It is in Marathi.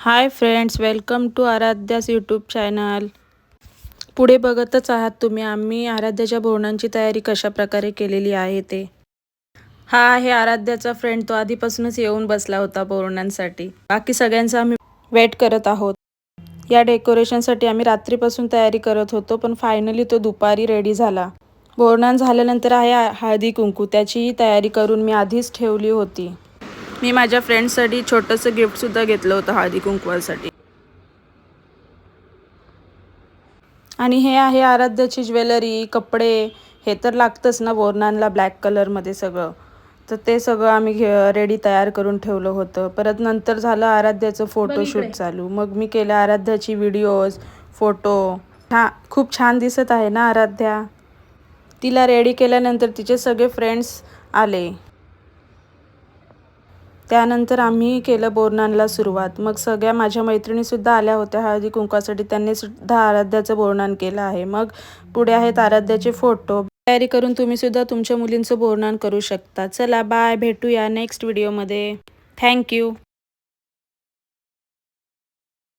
High friends, welcome to Aradhya's YouTube channel. पुढे बघतच आहात तुम्ही आम्ही आराध्याच्या बोरणांची तयारी कशा प्रकारे केलेली आहे ते। हा आहे आराध्याचा फ्रेंड, तो आधीपासूनच येऊन बसला होता बोरणांसाठी। बाकी सगळ्यांचा आम्ही वेट करत आहोत। या डेकोरेशनसाठी आम्ही रात्रीपासून तयारी करत होतो, पण फायनली तो दुपारी रेडी झाला। बोरणान झाल्यानंतर आहे हळदी कुंकू, त्याची तयारी करून मी आधीच ठेवली होती। मी माझ्या फ्रेंड्ससाठी छोटंसं गिफ्टसुद्धा घेतलं होतं हळदी कुंकवासाठी। आणि हे आहे आराध्याची ज्वेलरी, कपडे, हे तर लागतंच ना बोरनांना ब्लॅक कलरमध्ये सगळं। तर ते सगळं आम्ही रेडी तयार करून ठेवलं होतं। परत नंतर झालं आराध्याचं फोटोशूट चालू। मग मी केलं आराध्याची व्हिडिओज, फोटो। खूप छान दिसत आहे ना आराध्या। तिला रेडी केल्यानंतर तिचे सगळे फ्रेंड्स आले। त्यानंतर आम्ही केलं बोरनांना सुरुवात। मग सगळ्या माझ्या मैत्रिणीसुद्धा आल्या होत्या हळदी कुंकवासाठी, त्यांनी सुद्धा आराध्याचं बोरनान केलं आहे। मग पुढे आहेत आराध्याचे फोटो। तयारी करून तुम्ही सुद्धा तुमच्या मुलींचं बोरनान करू शकता। चला बाय, भेटूया नेक्स्ट व्हिडिओमध्ये। थँक्यू।